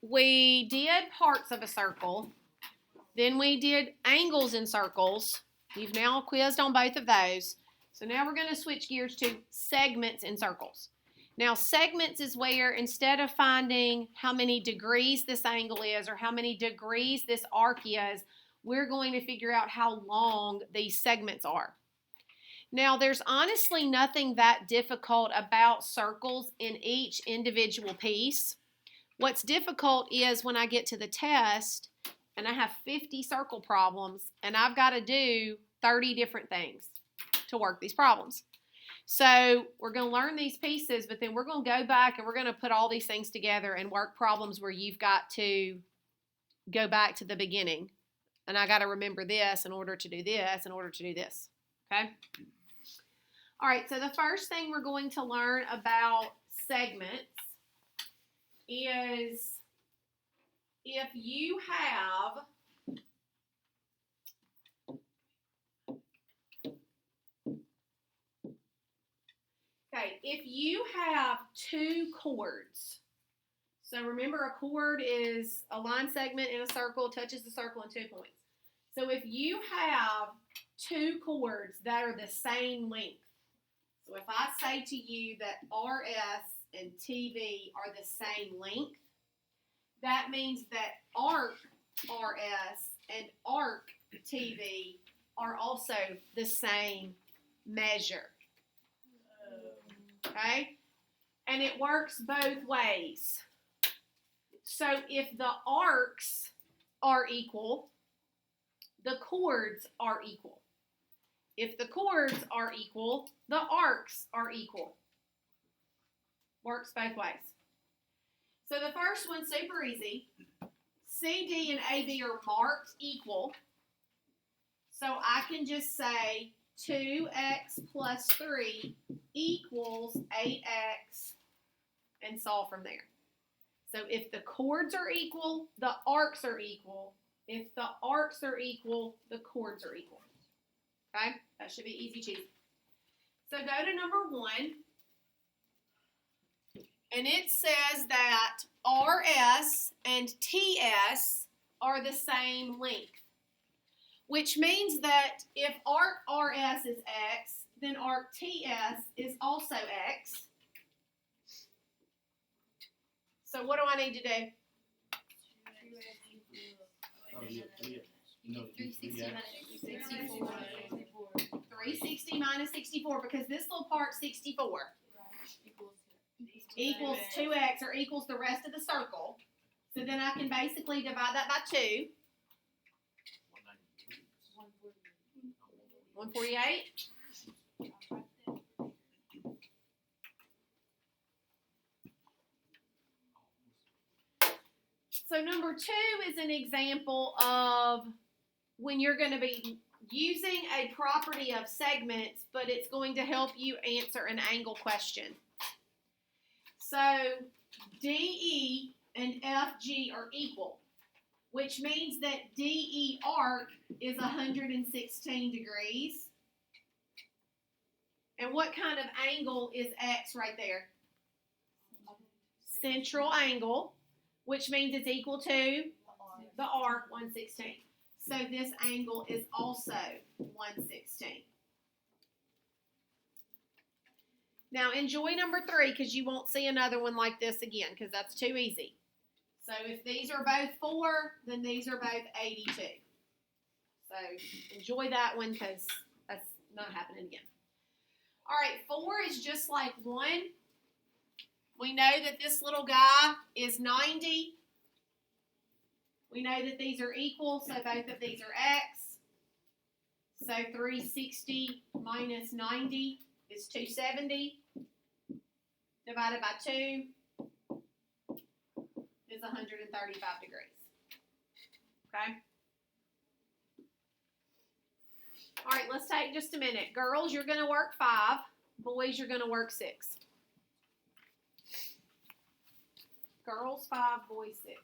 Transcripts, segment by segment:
we did parts of a circle. Then we did angles in circles. You've now quizzed on both of those. So now we're going to switch gears to segments in circles. Now, segments is where instead of finding how many degrees this angle is or how many degrees this arc is, we're going to figure out how long these segments are. Now, there's honestly nothing that difficult about circles in each individual piece. What's difficult is when I get to the test and I have 50 circle problems and I've got to do 30 different things to work these problems. So we're going to learn these pieces, but then we're going to go back and we're going to put all these things together and work problems where you've got to go back to the beginning. And I got to remember this in order to do this, in order to do this. Okay? All right, so the first thing we're going to learn about segments is if you have two chords, so remember a chord is a line segment in a circle, touches the circle in 2 points. So if you have two chords that are the same length, so if I say to you that RS and TV are the same length, that means that arc RS and arc TV are also the same measure. Okay? And it works both ways. So if the arcs are equal, the chords are equal. If the chords are equal, the arcs are equal. Works both ways. So the first one's super easy. CD and AB are marked equal. So I can just say 2x plus 3 equals 8x and solve from there. So if the chords are equal, the arcs are equal. If the arcs are equal, the chords are equal. Okay? That should be easy cheesy. So go to number 1. And it says that RS and TS are the same length. Which means that if arc RS is X, then arc TS is also X. So what do I need to do? 360 minus 64, because this little part's 64. Equals 2x or equals the rest of the circle. So then I can basically divide that by 2. 148. So number 2 is an example of when you're going to be using a property of segments, but it's going to help you answer an angle question. So DE and FG are equal, which means that DE arc is 116 degrees. And what kind of angle is X right there? Central angle, which means it's equal to the arc, 116. So this angle is also 116. Now enjoy number 3 because you won't see another one like this again because that's too easy. So if these are both 4, then these are both 82. So enjoy that one because that's not happening again. All right, 4 is just like 1. We know that this little guy is 90. We know that these are equal, so both of these are X. So 360 minus 90 is 270. Divided by 2 is 135 degrees. Okay? All right, let's take just a minute. Girls, you're going to work 5. Boys, you're going to work 6. Girls 5, boys 6.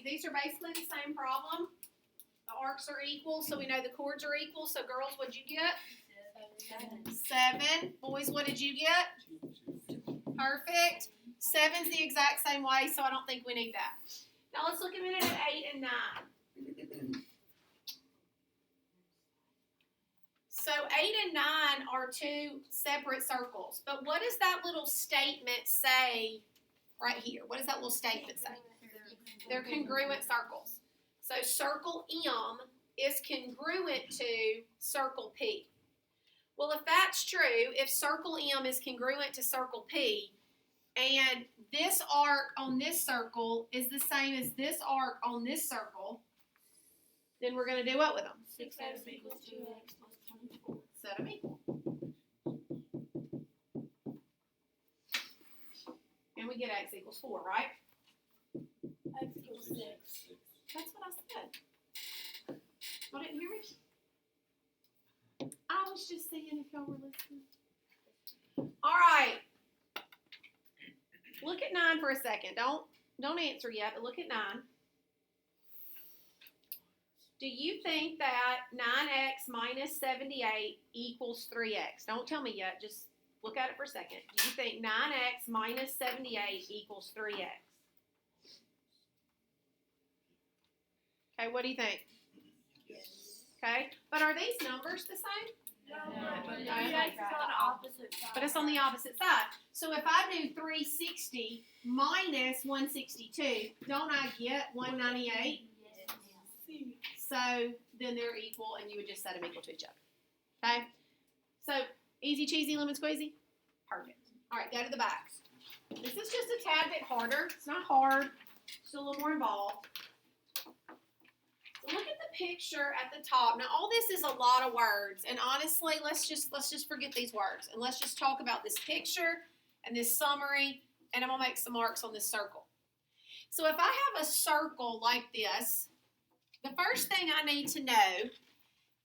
these are basically the same problem. The arcs are equal, so we know the chords are equal. So girls, what'd you get? 7. Boys, what did you get? Perfect. 7's the exact same way, so I don't think we need that. Now let's look a minute at 8 and 9. So 8 and 9 are two separate circles. But what does that little statement say right here? What does that little statement say? They're congruent circles. So circle M is congruent to circle P. Well, if that's true, if circle M is congruent to circle P, and this arc on this circle is the same as this arc on this circle, then we're going to do what with them? 6x equals 2x plus 24. Set them equal. And we get x equals 4, right? X equals 6. That's what I said. Y'all didn't hear me? I was just saying if y'all were listening. All right. Look at 9 for a second. Don't answer yet, but look at 9. Do you think that 9x minus 78 equals 3x? Don't tell me yet. Just look at it for a second. Do you think 9x minus 78 equals 3x? Okay, what do you think? Yes. Okay, but are these numbers the same? No, but it's on the opposite side. But it's on the opposite side. So if I do 360 minus 162, don't I get 198? Yes. So then they're equal, and you would just set them equal to each other. Okay? So easy cheesy lemon squeezy? Perfect. All right, go to the backs. This is just a tad bit harder. It's not hard. It's a little more involved. So look at the picture at the top. Now all this is a lot of words, and honestly, let's just forget these words, and let's just talk about this picture and this summary, and I'm gonna make some marks on this circle. So if I have a circle like this, the first thing I need to know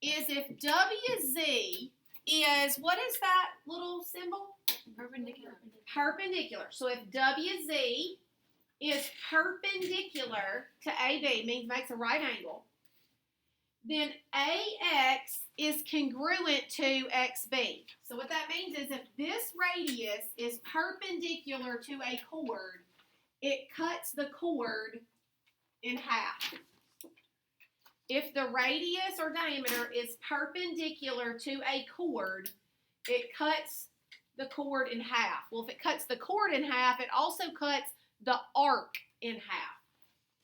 is if WZ is, what is that little symbol? Perpendicular. Perpendicular. So if WZ is perpendicular to AB, means makes a right angle, then AX is congruent to XB. So what that means is if this radius is perpendicular to a chord, it cuts the chord in half. If the radius or diameter is perpendicular to a chord, it cuts the chord in half. Well, if it cuts the chord in half, it also cuts the arc in half.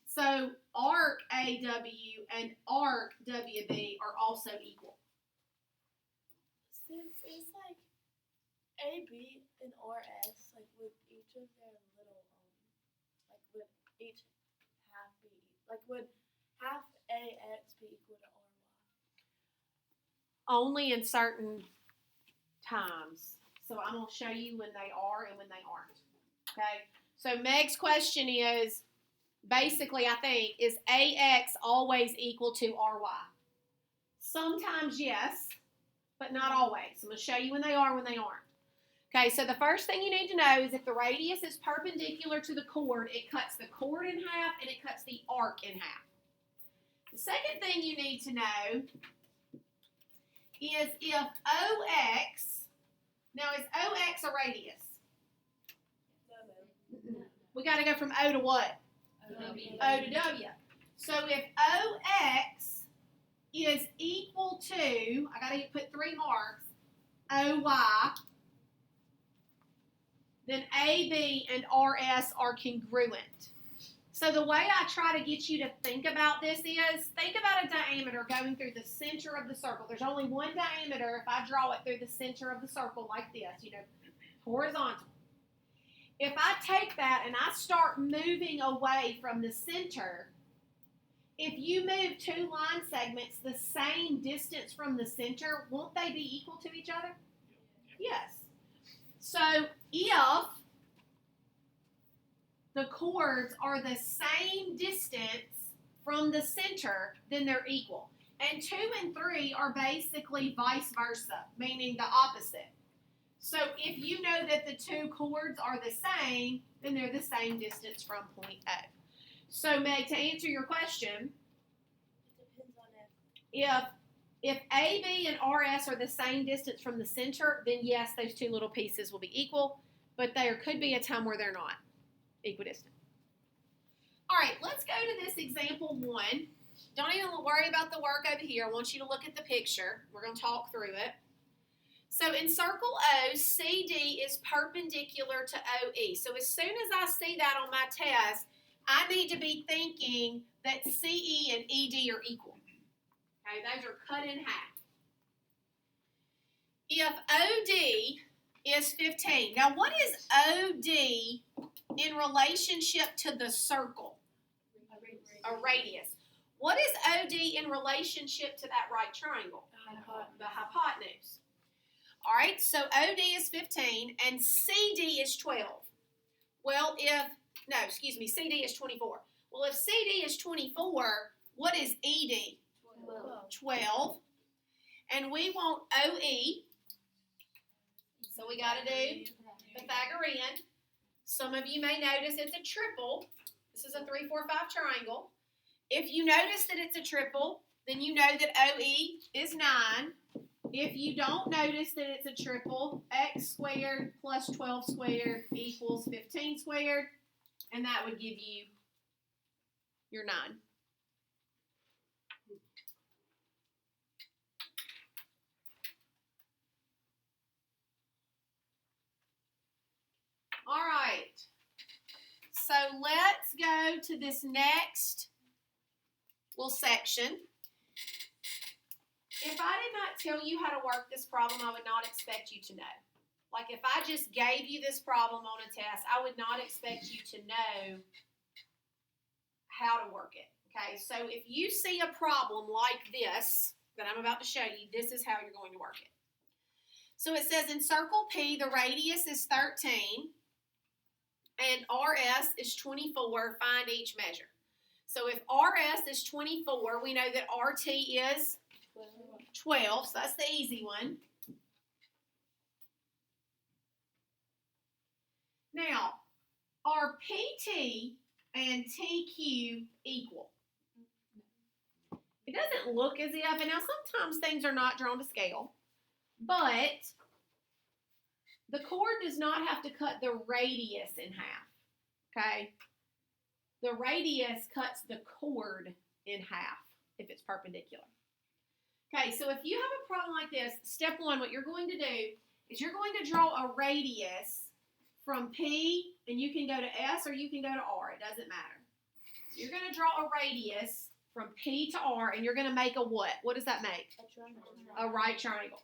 So arc AW and arc WB are also equal. Since it's like AB and RS, like would each of their little like would each half be like would half AX be equal to RY? Only in certain times. So I'm going to show you when they are and when they aren't. Okay? So Meg's question is, basically, I think, is AX always equal to RY? Sometimes yes, but not always. I'm going to show you when they are and when they aren't. Okay, so the first thing you need to know is if the radius is perpendicular to the chord, it cuts the chord in half and it cuts the arc in half. The second thing you need to know is if OX, now is OX a radius? No. We got to go from O to what? W. O to W. So if OX is equal to, I got to put 3 marks, OY, then AB and RS are congruent. So the way I try to get you to think about this is, think about a diameter going through the center of the circle. There's only one diameter if I draw it through the center of the circle like this, horizontal. If I take that and I start moving away from the center, if you move 2 line segments the same distance from the center, won't they be equal to each other? Yes. So if the chords are the same distance from the center, then they're equal. And 2 and 3 are basically vice versa, meaning the opposite. So if you know that the 2 chords are the same, then they're the same distance from point O. So, Meg, to answer your question, It depends on if AB and RS are the same distance from the center, then yes, those two little pieces will be equal, but there could be a time where they're not equidistant. All right, let's go to this example 1. Don't even worry about the work over here. I want you to look at the picture. We're going to talk through it. So in circle O, CD is perpendicular to OE. So as soon as I see that on my test, I need to be thinking that CE and ED are equal. Okay, those are cut in half. If OD is 15, now what is OD in relationship to the circle? A radius. What is OD in relationship to that right triangle? The hypotenuse. All right, so OD is 15 and CD is 12. Well, CD is 24. Well, if CD is 24, what is ED? 12. And we want OE, so we got to do Pythagorean. Some of you may notice it's a triple. This is a 3, 4, 5 triangle. If you notice that it's a triple, then you know that OE is 9. If you don't notice that it's a triple, x squared plus 12 squared equals 15 squared, and that would give you your 9. All right, so let's go to this next little section. If I did not tell you how to work this problem, I would not expect you to know. Like if I just gave you this problem on a test, I would not expect you to know how to work it. Okay, so if you see a problem like this that I'm about to show you, this is how you're going to work it. So it says in circle P, the radius is 13 and RS is 24. Find each measure. So if RS is 24, we know that RT is 12, so that's the easy one. Now, are PT and TQ equal? It doesn't look as if, and now sometimes things are not drawn to scale, but the chord does not have to cut the radius in half, okay? The radius cuts the chord in half if it's perpendicular. Okay, so if you have a problem like this, step 1, what you're going to do is you're going to draw a radius from P, and you can go to S or you can go to R. It doesn't matter. So you're going to draw a radius from P to R, and you're going to make a what? What does that make? A triangle. A right triangle.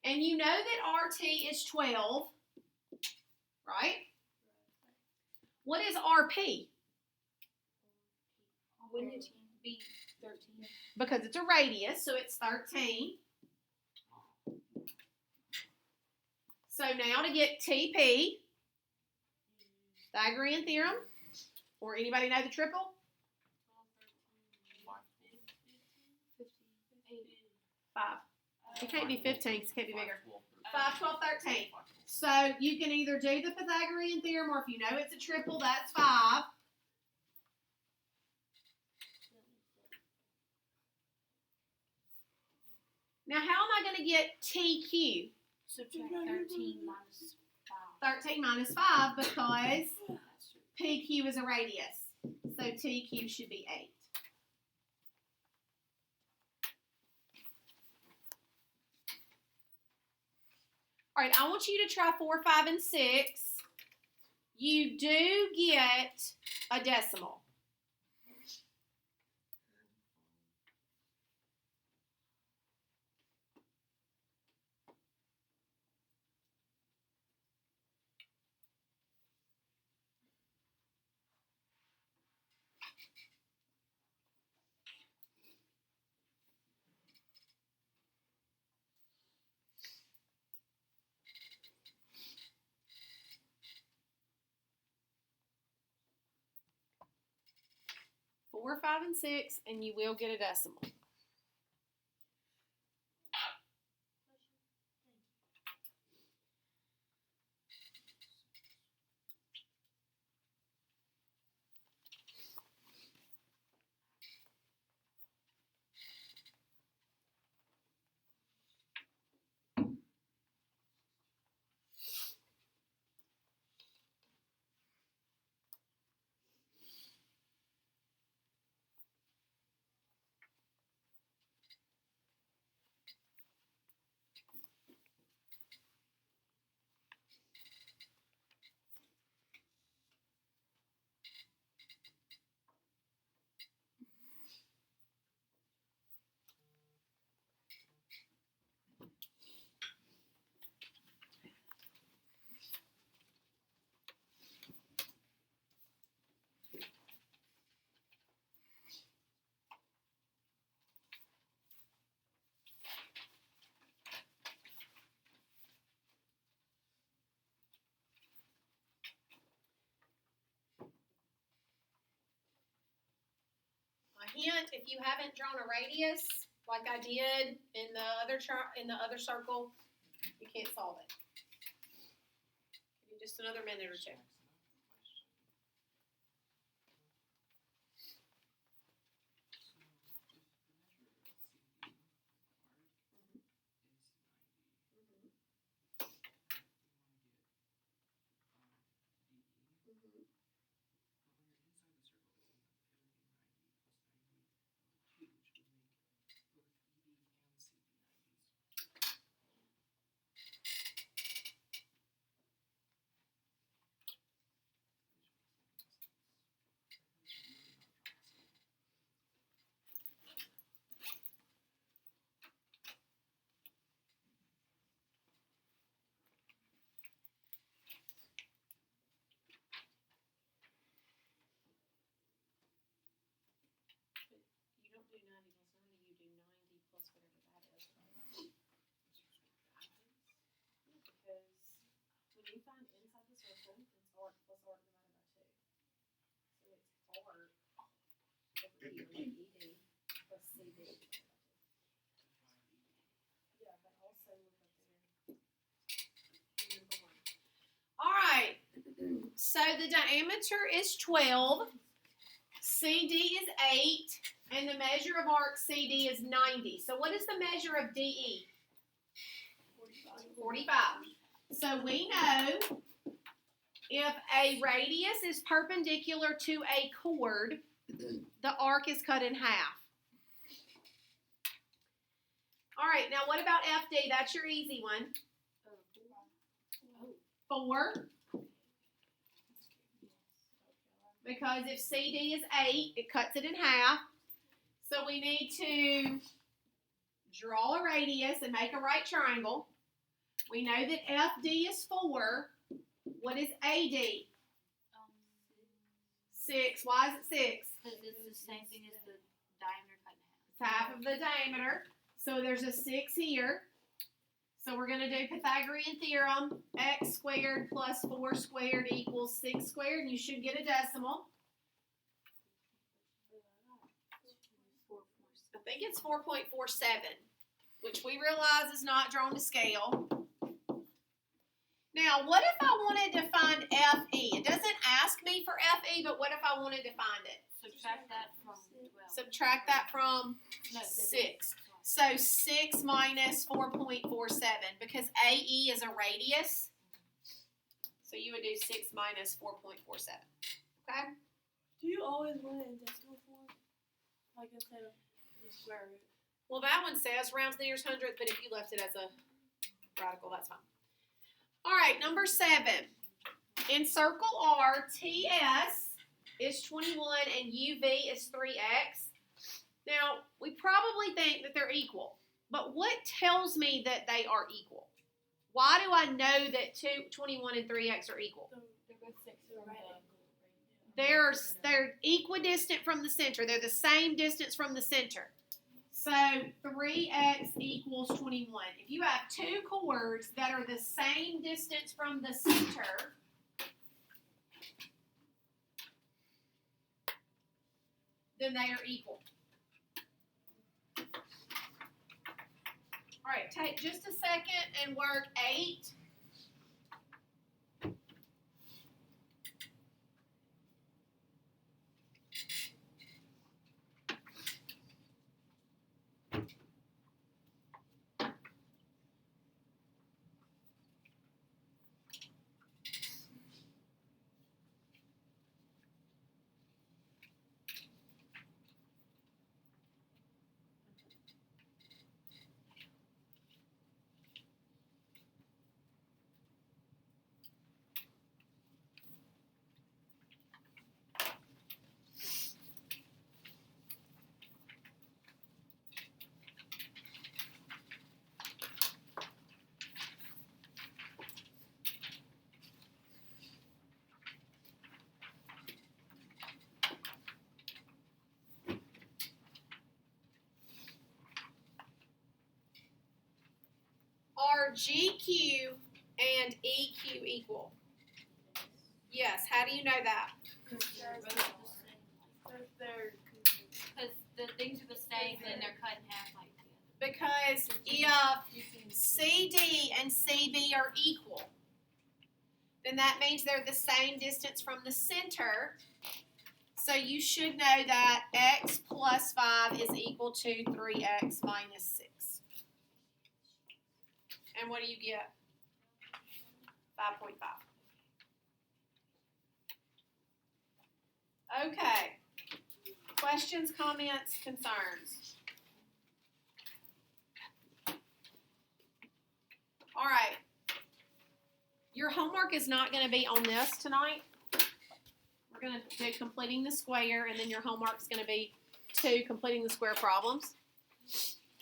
And you know that RT is 12, right? What is RP? Wouldn't it be 13? Because it's a radius, so it's 13. So now to get TP, Pythagorean theorem, or anybody know the triple? 5. It can't be 15 because it can't be bigger. 5, 12, 13. So you can either do the Pythagorean theorem, or if you know it's a triple, that's 5. Now, how am I going to get TQ? Subtract 13 minus 5. 13 minus 5 because PQ is a radius. So TQ should be 8. All right, I want you to try 4, 5, and 6. You do get a decimal. Four, 5, and 6, and you will get a decimal. hint, if you haven't drawn a radius like I did in the other circle, you can't solve it. Give me just another minute or two. You don't do 90 plus 90, you do 90 plus whatever that is. Because when you find inside the circle, it's arc plus arc divided by 2. So it's arc over here, like ED plus CD. Yeah, but also look up there. Number 1. All right. So the diameter is 12. CD is 8, and the measure of arc CD is 90. So what is the measure of DE? 45. So we know if a radius is perpendicular to a chord, the arc is cut in half. All right, now what about FD? That's your easy one. 4. Because if CD is 8, it cuts it in half. So we need to draw a radius and make a right triangle. We know that FD is 4. What is AD? 6. Why is it 6? Because it's the same thing as the diameter cut in half. It's half of the diameter. So there's a 6 here. So we're going to do Pythagorean theorem. X squared plus 4 squared equals 6 squared. And you should get a decimal. I think it's 4.47, which we realize is not drawn to scale. Now, what if I wanted to find FE? It doesn't ask me for FE, but what if I wanted to find it? Subtract that from 12. Subtract that from No, 6. So 6 minus 4.47, because AE is a radius. So you would do 6 minus 4.47. Okay? Do you always want it in decimal form? Like instead of the square root? Well, that one says rounds to the nearest hundredth, but if you left it as a radical, that's fine. All right, number 7. In circle R, TS is 21 and UV is 3x. Now, we probably think that they're equal, but what tells me that they are equal? Why do I know that 21 and 3x are equal? So they're both 6 so right. They're equidistant from the center. They're the same distance from the center. So 3x equals 21. If you have 2 chords that are the same distance from the center, then they are equal. All right, take just a second and work 8. Are GQ and EQ equal? Yes. How do you know that? Because the things are the same, then they're cut in half like together. Because if CD and CB are equal, then that means they're the same distance from the center. So you should know that x plus 5 is equal to 3x minus 6. And what do you get? 5.5. Okay. Questions, comments, concerns? All right. Your homework is not going to be on this tonight. We're going to do completing the square, and then your homework is going to be 2 completing the square problems.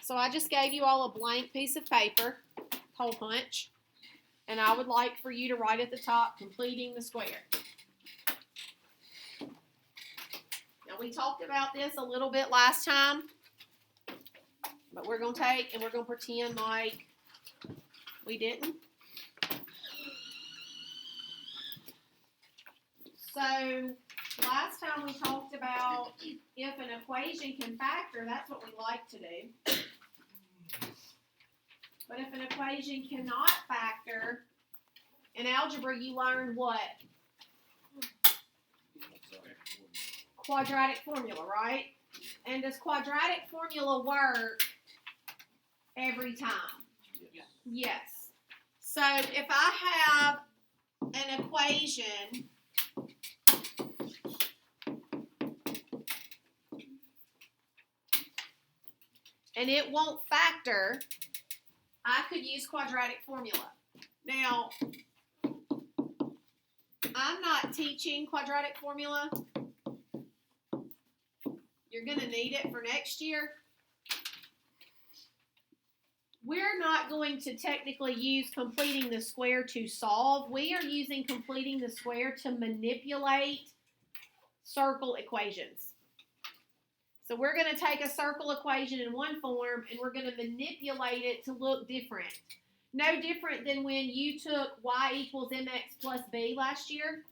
So I just gave you all a blank piece of paper, hole punch, and I would like for you to write at the top, completing the square. Now, we talked about this a little bit last time, but we're going to take and we're going to pretend like we didn't. So, last time we talked about if an equation can factor, that's what we like to do. But if an equation cannot factor, in algebra you learn what? Quadratic formula, right? And does quadratic formula work every time? Yes. So if I have an equation and it won't factor, I could use quadratic formula. Now, I'm not teaching quadratic formula. You're going to need it for next year. We're not going to technically use completing the square to solve. We are using completing the square to manipulate circle equations. So we're going to take a circle equation in one form and we're going to manipulate it to look different. No different than when you took y equals mx plus b last year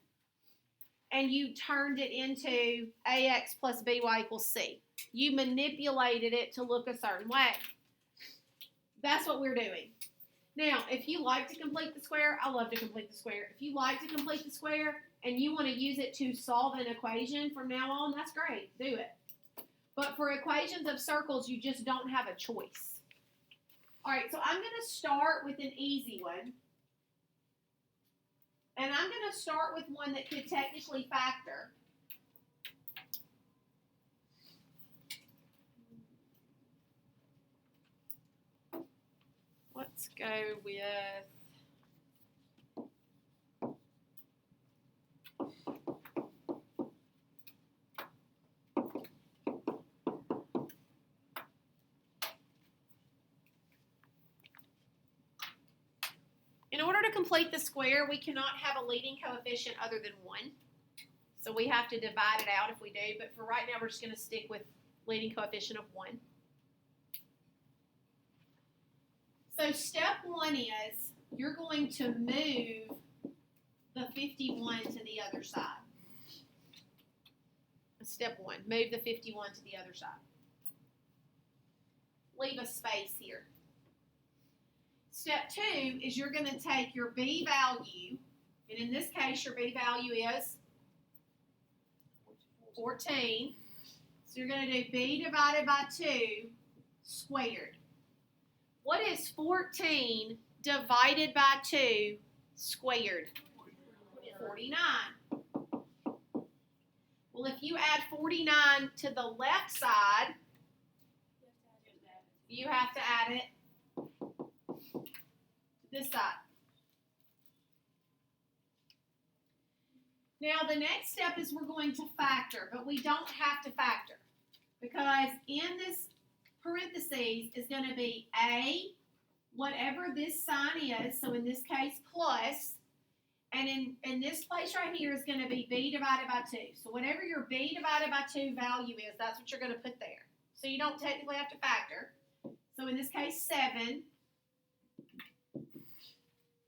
and you turned it into ax plus by equals c. You manipulated it to look a certain way. That's what we're doing. Now, if you like to complete the square, I love to complete the square. If you like to complete the square and you want to use it to solve an equation from now on, that's great. Do it. But for equations of circles, you just don't have a choice. All right, so I'm going to start with an easy one. And I'm going to start with one that could technically factor. Let's go with in order to complete the square, we cannot have a leading coefficient other than 1. So we have to divide it out if we do, but for right now we're just going to stick with leading coefficient of 1. So step 1 is you're going to move the 51 to the other side. Step 1, move the 51 to the other side. Leave a space here. Step 2 is you're going to take your b value, and in this case your b value is 14. So you're going to do b divided by 2 squared. What is 14 divided by 2 squared? 49. Well, if you add 49 to the left side, you have to add it to this side. Now, the next step is we're going to factor, but we don't have to factor because in this parentheses is going to be a, whatever this sign is, so in this case plus, and in this place right here is going to be b divided by 2. So whatever your b divided by 2 value is, that's what you're going to put there. So you don't technically have to factor. So in this case, 7.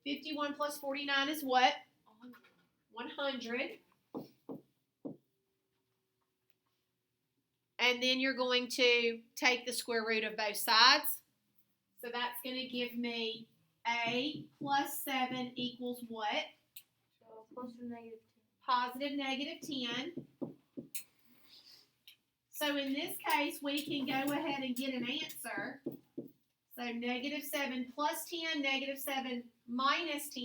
51 plus 49 is what? 100. And then you're going to take the square root of both sides. So that's going to give me a plus 7 equals what? Plus or negative Positive negative 10. So in this case, we can go ahead and get an answer. So negative 7 plus 10, negative 7 minus 10.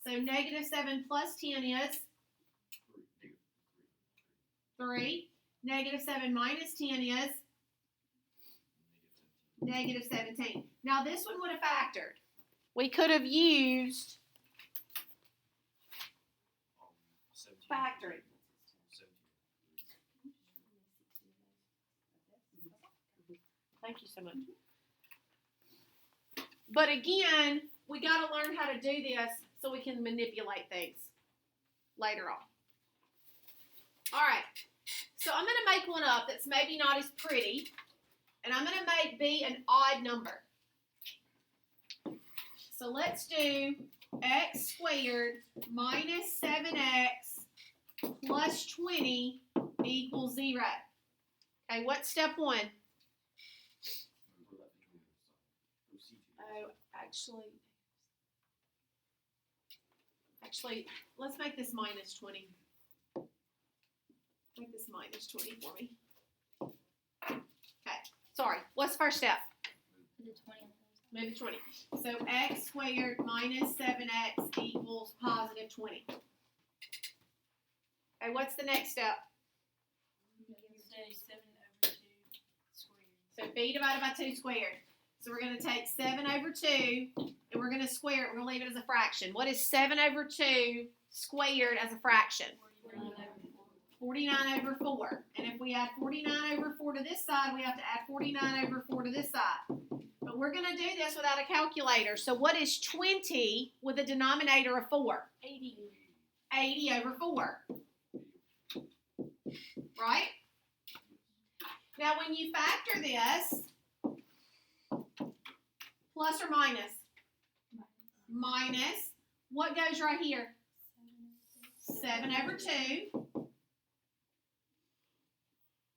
So negative 7 plus 10 is 3. Negative 7 minus 10 is negative 17. Now this one would have factored. We could have used factoring. Thank you so much. But again, we got to learn how to do this so we can manipulate things later on. All right. So I'm going to make one up that's maybe not as pretty. And I'm going to make B an odd number. So let's do x squared minus 7x plus 20 equals 0. Okay, what's step 1? Oh, actually, let's make this minus 20. Make this minus 20 for me. Okay, sorry. What's the first step? Move the 20. So x squared minus 7x equals positive 20. Okay, what's the next step? Say 7 over 2 squared. So b divided by 2 squared. So we're going to take 7 over 2, and we're going to square it. We're going to leave it as a fraction. What is 7 over 2 squared as a fraction? 49 over 4. And if we add 49 over 4 to this side, we have to add 49 over 4 to this side. But we're going to do this without a calculator. So what is 20 with a denominator of 4? 80. 80 over 4. Right? Now when you factor this, plus or minus? Minus. What goes right here? 7 over 2.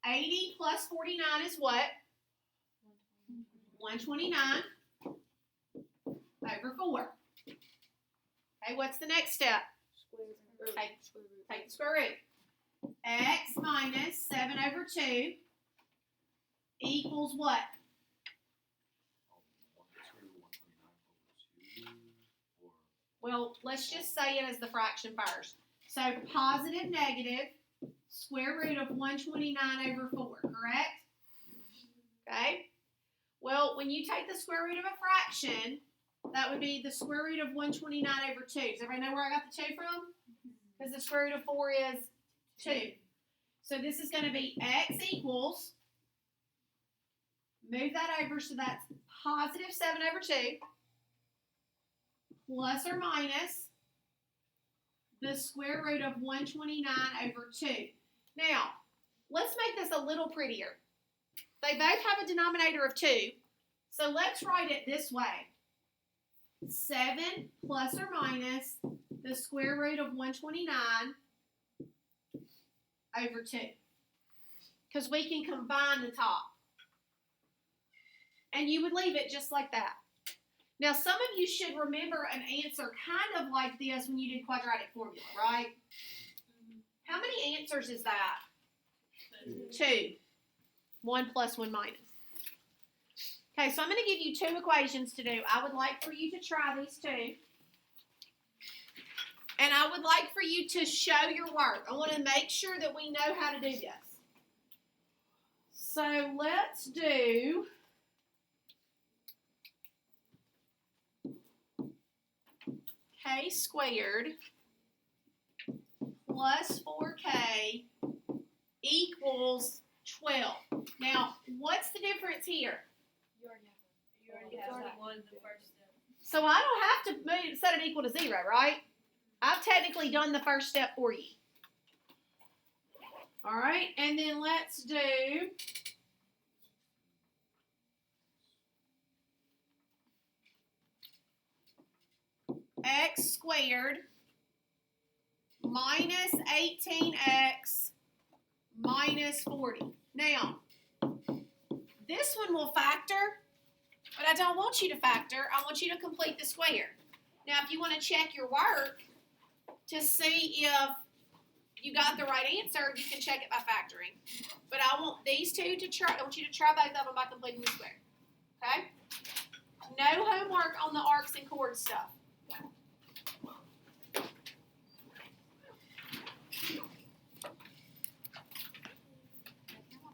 80 plus 49 is what? 129 over 4. Okay, what's the next step? Take the square root. X minus 7 over 2 equals what? Well, let's just say it as the fraction first. So positive negative square root of 129 over 4, correct? Okay. Well, when you take the square root of a fraction, that would be the square root of 129 over 2. Does everybody know where I got the 2 from? Because the square root of 4 is 2. So this is going to be x equals, move that over, so that's positive 7 over 2 plus or minus the square root of 129 over 2. Now, let's make this a little prettier. They both have a denominator of 2, so let's write it this way. 7 plus or minus the square root of 129 over 2. Because we can combine the top. And you would leave it just like that. Now, some of you should remember an answer kind of like this when you did quadratic formula, right? How many answers is that? 2. 1 plus 1 minus. Okay, so I'm going to give you 2 equations to do. I would like for you to try these 2. And I would like for you to show your work. I want to make sure that we know how to do this. So let's do k squared plus 4k equals 12. Now, what's the difference here? You already have one the first step. So I don't have to set it equal to 0, right? I've technically done the first step for you. All right, and then let's do x squared minus 18x minus 40. Now, this one will factor, but I don't want you to factor. I want you to complete the square. Now, if you want to check your work to see if you got the right answer, you can check it by factoring. But I want these two to try. I want you to try both of them by completing the square. Okay? No homework on the arcs and chords stuff.